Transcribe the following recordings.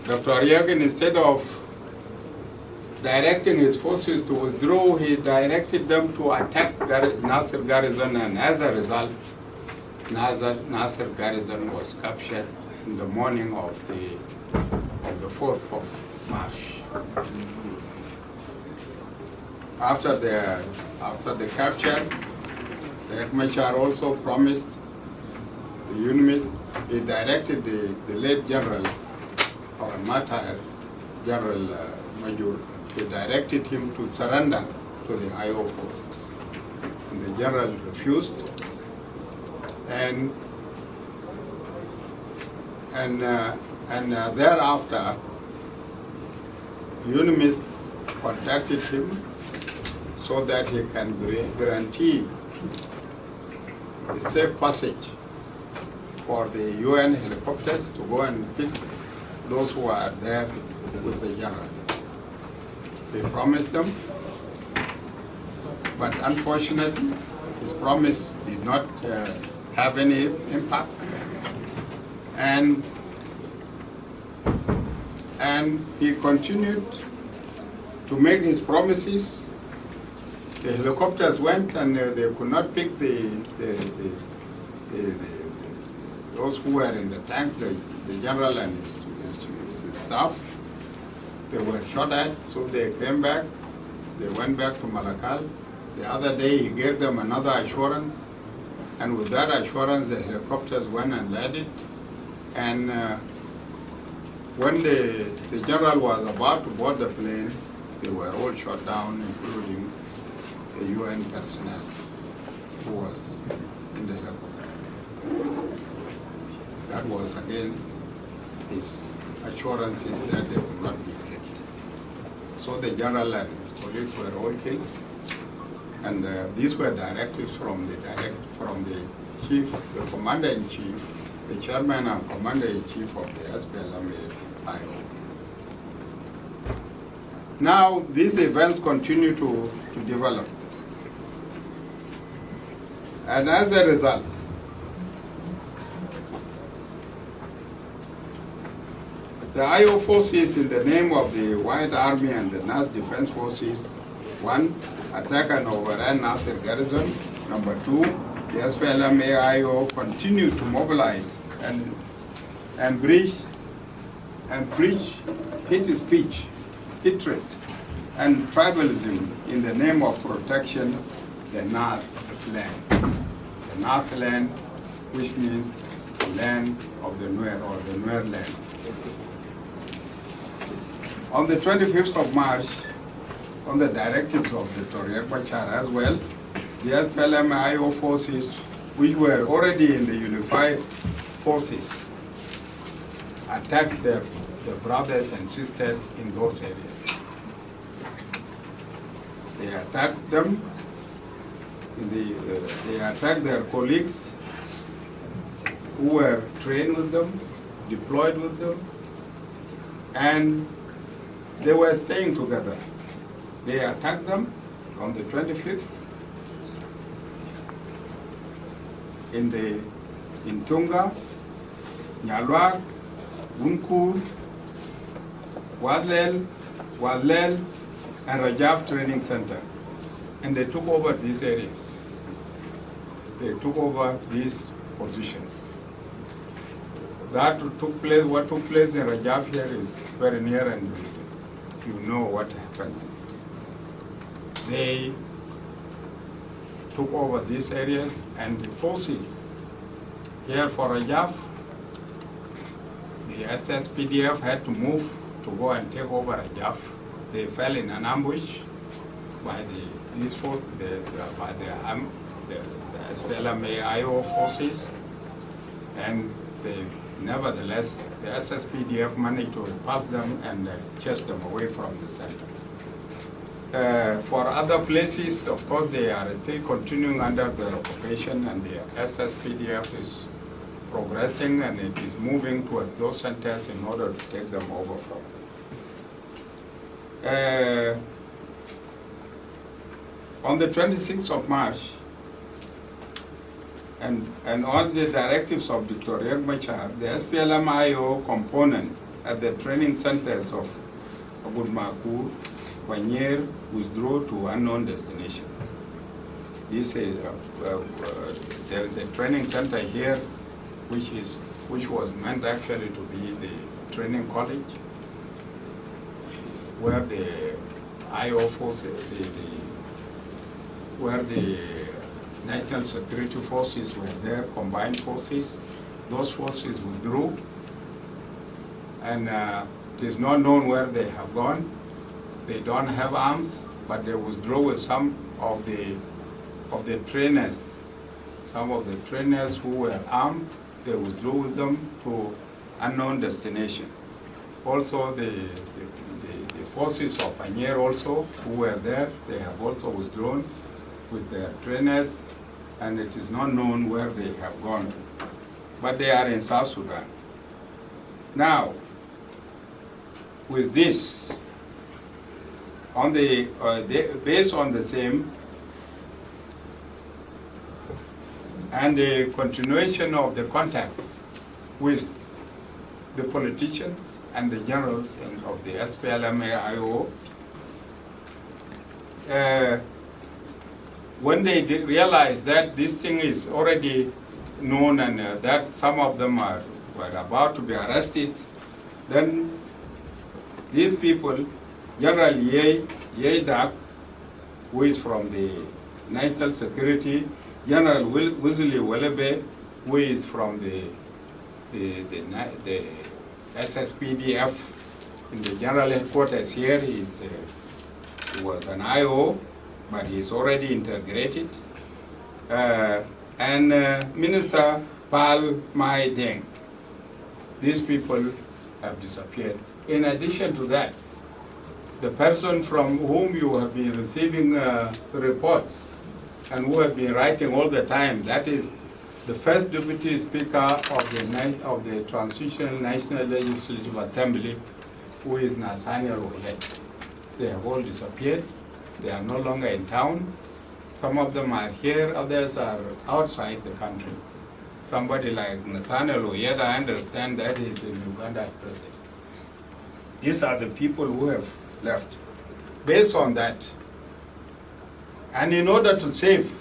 Dr. Riek, instead of directing his forces to withdraw, he directed them to attack Naser garrison, and as a result, Naser garrison was captured in the morning of the 4th of March. After the capture, Riek Machar also promised the UNMISS, he directed the late General Hon.Michael Makuei, he directed him to surrender to the IO forces. And the general refused, and thereafter, UNMISS contacted him so that he can guarantee the safe passage for the UN helicopters to go and pick those who are there with the general. They promised them, but unfortunately, his promise did not have any impact. And he continued to make his promises. The helicopters went, and they could not pick those who were in the tanks, the general and his staff. They were shot at, so they came back. They went back to Malakal. The other day, he gave them another assurance, and with that assurance, the helicopters went and landed. And when the general was about to board the plane, they were all shot down, including the UN personnel who was in the helicopter. That was against his assurances that they would not be killed. So the general and his colleagues were all killed, and these were directives from the chief, the commander-in-chief, the chairman and commander-in-chief of the SPLM-IO. Now these events continue to develop, and as a result, the IO forces, in the name of the White Army and the Nas Defense Forces, 1, attack and overran Naser garrison. Number 2, the SPLM-IO continue to mobilize and preach hate speech, hatred, and tribalism in the name of protecting the North land. The North land, which means the land of the Nuer, or the Nuer land. On the 25th of March, on the directives of Dr. Riek Machar as well, the SPLM-IO forces, which were already in the unified forces, attacked their brothers and sisters in those areas. They attacked them, they attacked their colleagues who were trained with them, deployed with them, and they were staying together. They attacked them on the 25th in Tunga, Nyalwag, Bunkur, Wazlel, and Rajaf Training Center. And they took over these areas. They took over these positions. What took place in Rajaf here is very near, and you know what happened. They took over these areas, and the forces here for Rajaf, the SSPDF had to move to go and take over Rajaf. They fell in an ambush by these forces, by the SPLM-IO forces, and nevertheless, the SSPDF managed to repulse them and chase them away from the center. For other places, of course, they are still continuing under their occupation, and the SSPDF is progressing, and it is moving towards those centers in order to take them over from them. On the 26th of March, and on the directives of Dr. Riek Machar, the SPLM-IO component at the training centers of Makuei, Panier withdrew to unknown destination. This is there is a training center here, which was meant actually to be the training college, where the IO forces, where the National Security Forces were there, combined forces. Those forces withdrew, and it is not known where they have gone. They don't have arms, but they withdrew with some of the trainers. Some of the trainers who were armed, they withdrew with them to unknown destination. Also, the forces of Panier also, who were there, they have also withdrawn with their trainers, and it is not known where they have gone to. But they are in South Sudan. Now, with this, on the based on the same, and the continuation of the contacts with the politicians and the generals of the SPLM-IO, when they realize that this thing is already known and that some of them were about to be arrested, then these people, General Ye Dak, who is from the National Security, General Wesley Welebe, who is from the SSPDF in the general headquarters here, he was an IO, but he's already integrated. And Minister Pal Mai Deng. These people have disappeared. In addition to that, the person from whom you have been receiving reports and who have been writing all the time, that is the first Deputy Speaker of the Transitional National Legislative Assembly, who is Nathaniel Oyet. They have all disappeared. They are no longer in town. Some of them are here, others are outside the country. Somebody like Nathaniel Oyet, I understand that he's in Uganda at present. These are the people who have left. Based on that, and in order to save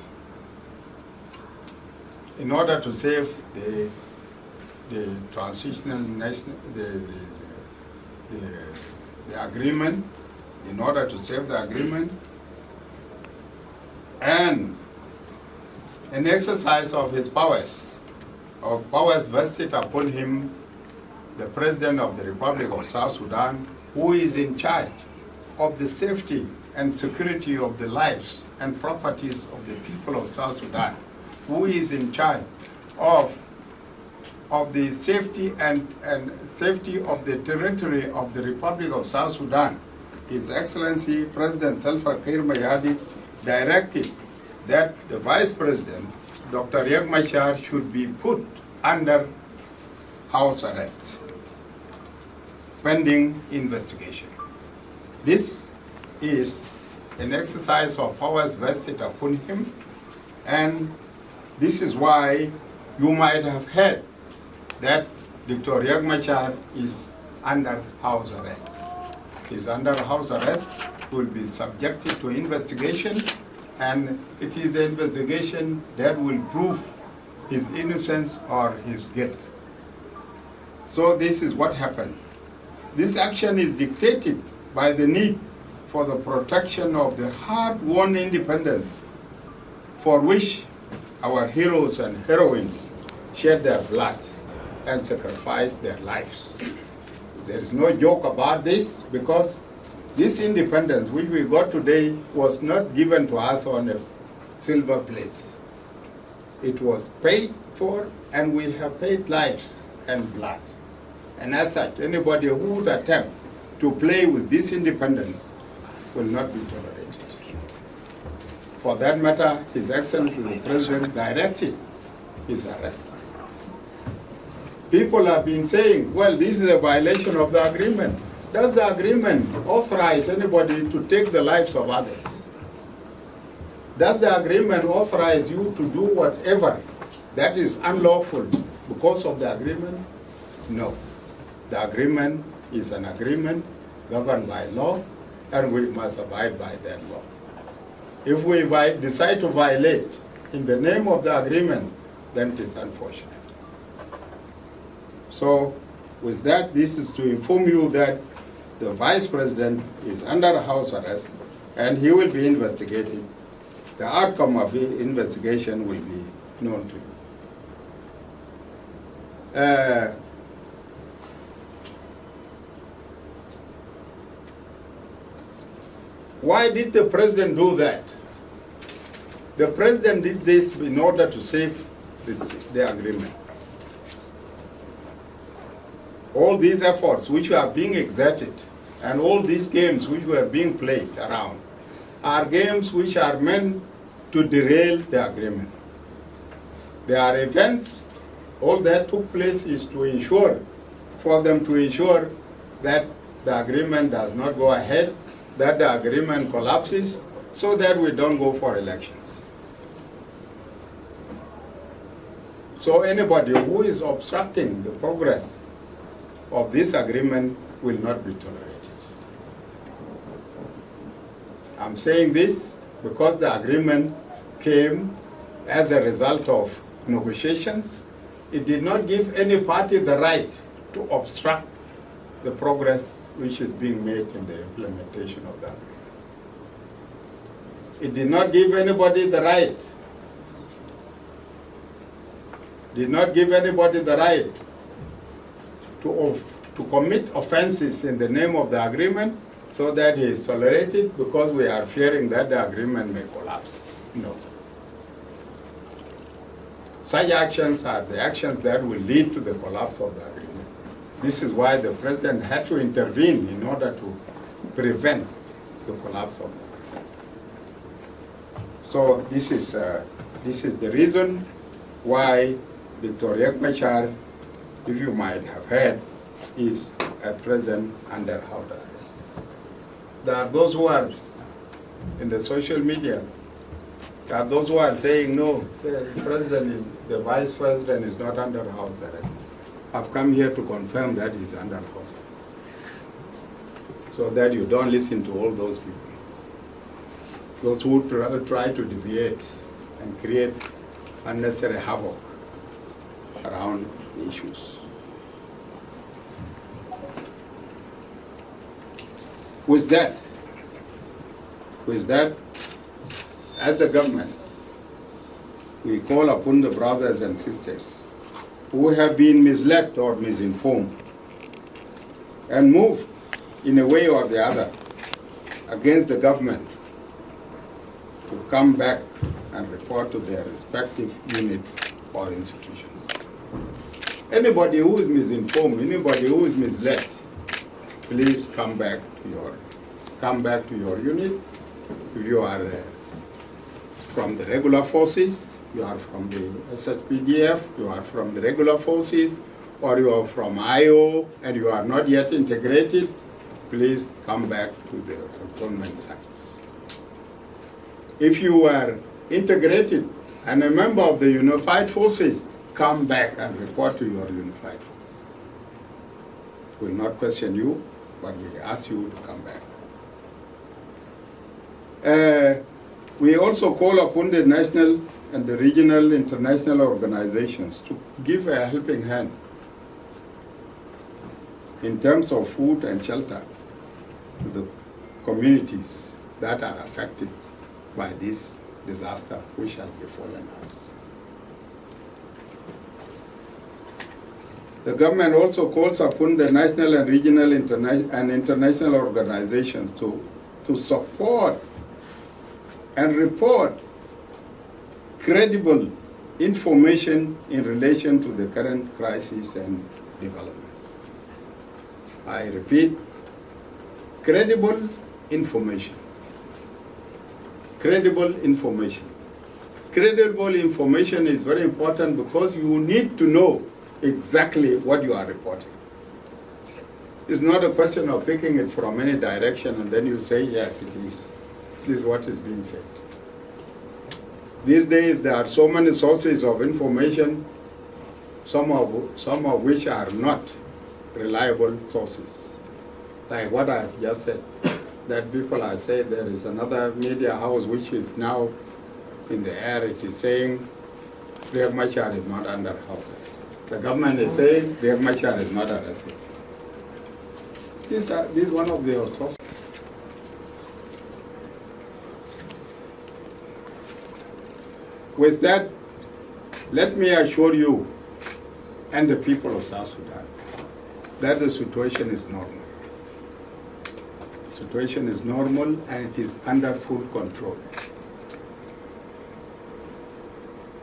the transitional national, the agreement, in order to save the agreement, and an exercise of his powers vested upon him, the President of the Republic of South Sudan, who is in charge of the safety and security of the lives and properties of the people of South Sudan, who is in charge of the safety and safety of the territory of the Republic of South Sudan. His Excellency President Salva Kiir Mayardit directed that the Vice President, Dr. Riek Machar, should be put under house arrest pending investigation. This is an exercise of powers vested upon him, and this is why you might have heard that Dr. Riek Machar is under house arrest. He's under house arrest, will be subjected to investigation, and it is the investigation that will prove his innocence or his guilt. So this is what happened. This action is dictated by the need for the protection of the hard-won independence for which our heroes and heroines shed their blood and sacrificed their lives. There is no joke about this, because this independence which we got today was not given to us on a silver plate. It was paid for, and we have paid lives and blood. And as such, anybody who would attempt to play with this independence will not be tolerated. For that matter, His Excellency the President directed his arrest. People have been saying, well, this is a violation of the agreement. Does the agreement authorize anybody to take the lives of others? Does the agreement authorize you to do whatever that is unlawful because of the agreement? No. The agreement is an agreement governed by law, and we must abide by that law. If we decide to violate in the name of the agreement, then it is unfortunate. So with that, this is to inform you that the Vice President is under house arrest and he will be investigated. The outcome of the investigation will be known to you. Why did the President do that? The President did this in order to save the agreement. All these efforts which were being exerted and all these games which were being played around are games which are meant to derail the agreement. There are events, all that took place is to ensure, for them to ensure that the agreement does not go ahead, that the agreement collapses, so that we don't go for elections. So anybody who is obstructing the progress of this agreement will not be tolerated. I'm saying this because the agreement came as a result of negotiations. It did not give any party the right to obstruct the progress which is being made in the implementation of that. It did not give anybody the right, to commit offenses in the name of the agreement so that he is tolerated because we are fearing that the agreement may collapse. No. Such actions are the actions that will lead to the collapse of the agreement. This is why the President had to intervene in order to prevent the collapse of the agreement. So this is the reason why Dr. Riek Machar, if you might have heard, is at present under house arrest. There are those who are in the social media, there are those who are saying, no, the Vice President is not under house arrest. I've come here to confirm that he's under house arrest, so that you don't listen to all those people, those who try to deviate and create unnecessary havoc around the issues. With that, as a government, we call upon the brothers and sisters who have been misled or misinformed and moved in a way or the other against the government to come back and report to their respective units or institutions. Anybody who is misinformed, anybody who is misled, please come back to your unit. If you are from the regular forces, you are from the SSPDF, you are from the regular forces, or you are from IO and you are not yet integrated, please come back to the cantonment site. If you are integrated and a member of the unified forces, come back and report to your unified force. We will not question you, but we ask you to come back. We also call upon the national and the regional international organizations to give a helping hand in terms of food and shelter to the communities that are affected by this disaster which has befallen us. The government also calls upon the national and regional and international organizations to support and report credible information in relation to the current crisis and developments. I repeat, credible information. Credible information. Credible information is very important because you need to know exactly what you are reporting. It's not a question of picking it from any direction and then you say, yes, it is. This is what is being said. These days there are so many sources of information, some of which are not reliable sources. Like what I've just said, that people are saying there is another media house which is now in the air. It is saying Riek Machar is not under house arrest. The government is saying Riek Machar is not arrested. This is one of their sources. With that, let me assure you and the people of South Sudan that the situation is normal. The situation is normal and it is under full control.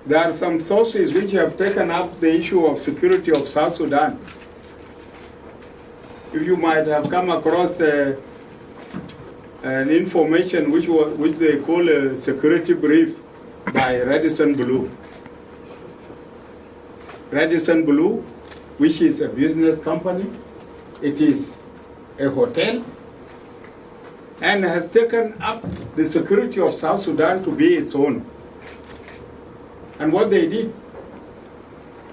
There are some sources which have taken up the issue of security of South Sudan. If you might have come across an information which they call a security brief by Radisson Blue. Radisson Blue, which is a business company, it is a hotel, and has taken up the security of South Sudan to be its own. And what they did,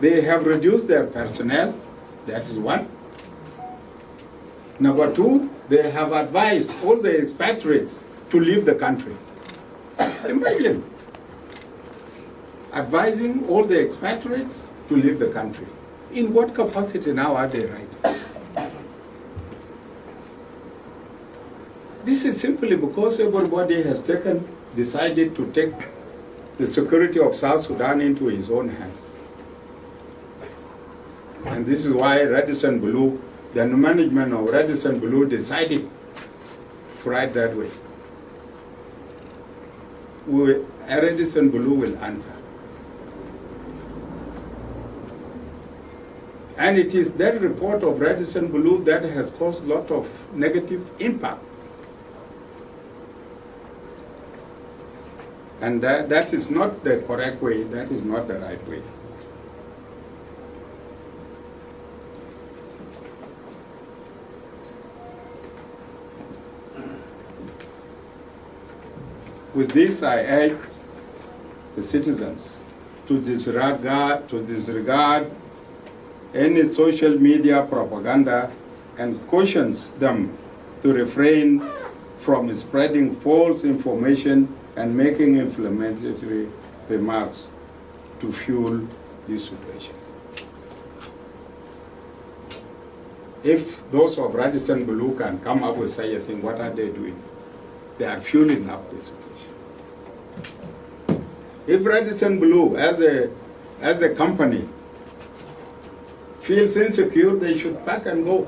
they have reduced their personnel, that is one. Number two, they have advised all the expatriates to leave the country. Imagine, advising all the expatriates to leave the country. In what capacity now are they writing? This is simply because everybody has decided to take the security of South Sudan into his own hands. And this is why Radisson Blue, the management of Radisson Blue decided to write that way. Radisson Blue will answer. And it is that report of Radisson Blue that has caused a lot of negative impact. And that is not the correct way, that is not the right way. With this, I urge the citizens to disregard any social media propaganda and cautions them to refrain from spreading false information and making inflammatory remarks to fuel this situation. If those of Radisson Blue can come up with such a thing, what are they doing? They are fueling up the situation. If Radisson Blue, as a company, feels insecure, they should pack and go.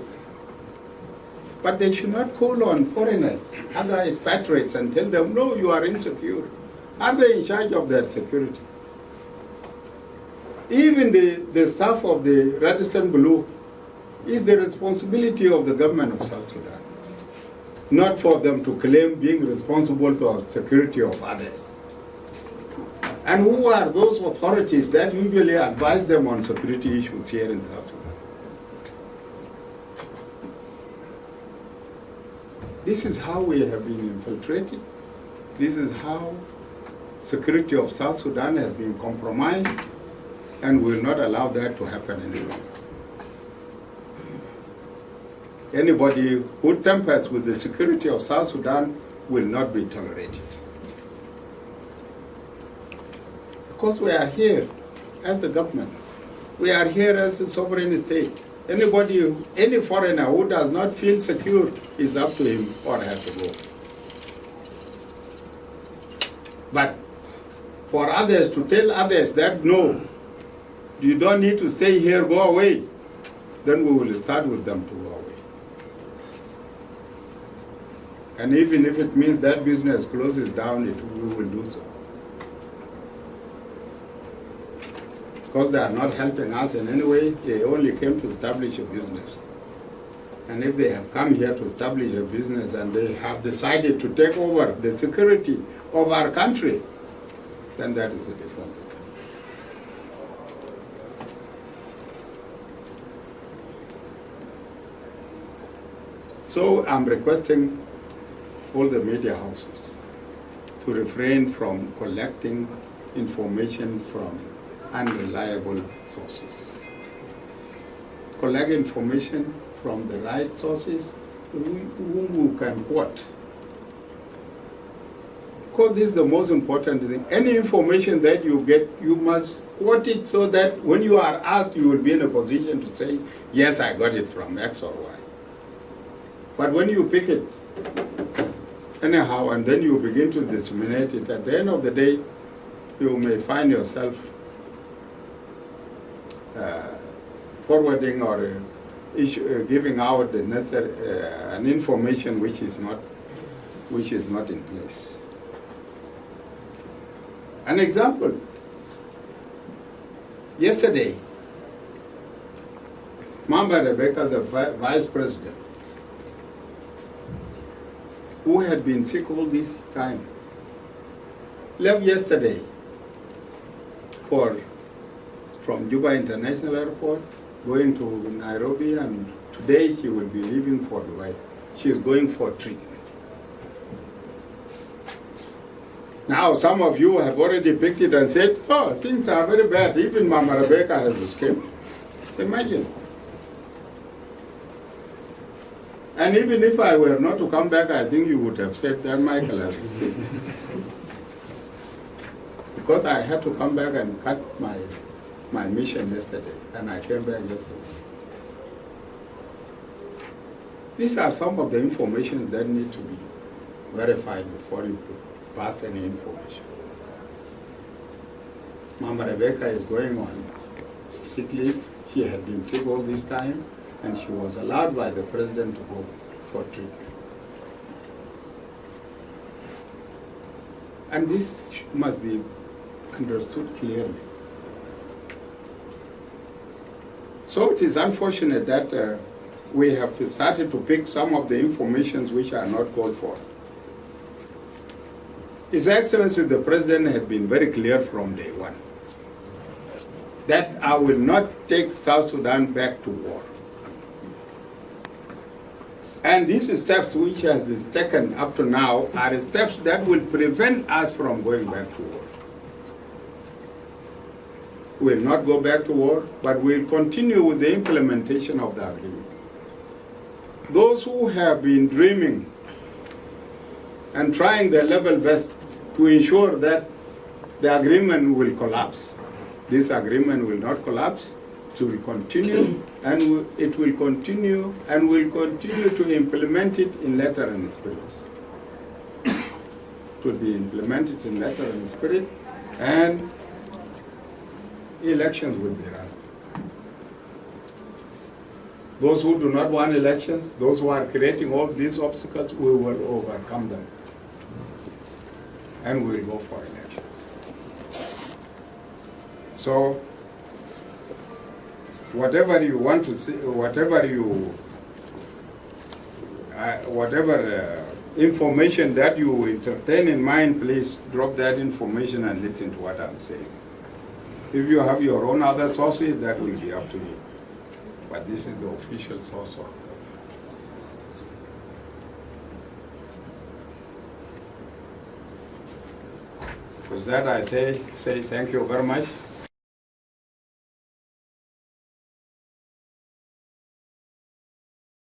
But they should not call on foreigners, other expatriates, and tell them, no, you are insecure. Are they in charge of their security? Even the staff of the Radisson Blue is the responsibility of the government of South Sudan, not for them to claim being responsible for the security of others. And who are those authorities that usually advise them on security issues here in South Sudan? This is how we have been infiltrated. This is how security of South Sudan has been compromised, and we will not allow that to happen anymore. Anybody who tampers with the security of South Sudan will not be tolerated. Because we are here as a government. We are here as a sovereign state. Any foreigner who does not feel secure, is up to him or her to go. But for others to tell others that no, you don't need to stay here, go away, then we will start with them to go away. And even if it means that business closes down, we will do so. Because they are not helping us in any way, they only came to establish a business. And if they have come here to establish a business and they have decided to take over the security of our country, then that is a different thing. So I'm requesting all the media houses to refrain from collecting information from unreliable sources. collect information from the right sources whom we can quote. Because this is the most important thing. Any information that you get, you must quote it so that when you are asked, you will be in a position to say, yes, I got it from X or Y. But when you pick it anyhow and then you begin to disseminate it, at the end of the day, you may find yourself forwarding or giving out the necessary an information which is not in place. An example. Yesterday, Mamba Rebecca, the vice president, who had been sick all this time, left yesterday from Juba International Airport, going to Nairobi, and today she will be leaving for Dubai. She is going for treatment. Now, some of you have already picked it and said, oh, things are very bad. Even Mama Rebecca has escaped. Imagine. And even if I were not to come back, I think you would have said that Michael has escaped. Because I had to come back and cut my mission yesterday, and I came back yesterday. These are some of the information that need to be verified before you pass any information. Mama Rebecca is going on sick leave. She had been sick all this time, and she was allowed by the president to go for treatment. And this must be understood clearly. So it is unfortunate that we have started to pick some of the informations which are not called for. His Excellency the President had been very clear from day one that I will not take South Sudan back to war. And these steps which has taken up to now are steps that will prevent us from going back to war. We will not go back to war, but we will continue with the implementation of the agreement. Those who have been dreaming and trying their level best to ensure that the agreement will collapse, this agreement will not collapse. It will continue, and it will continue, and we'll continue to implement it in letter and spirit. It will be implemented in letter and spirit, and elections will be run. Those who do not want elections, those who are creating all these obstacles, we will overcome them. And we will go for elections. So, whatever you want to see, whatever information that you entertain in mind, please drop that information and listen to what I'm saying. If you have your own other sources, that will be up to you. But this is the official source of it. With that, I say thank you very much.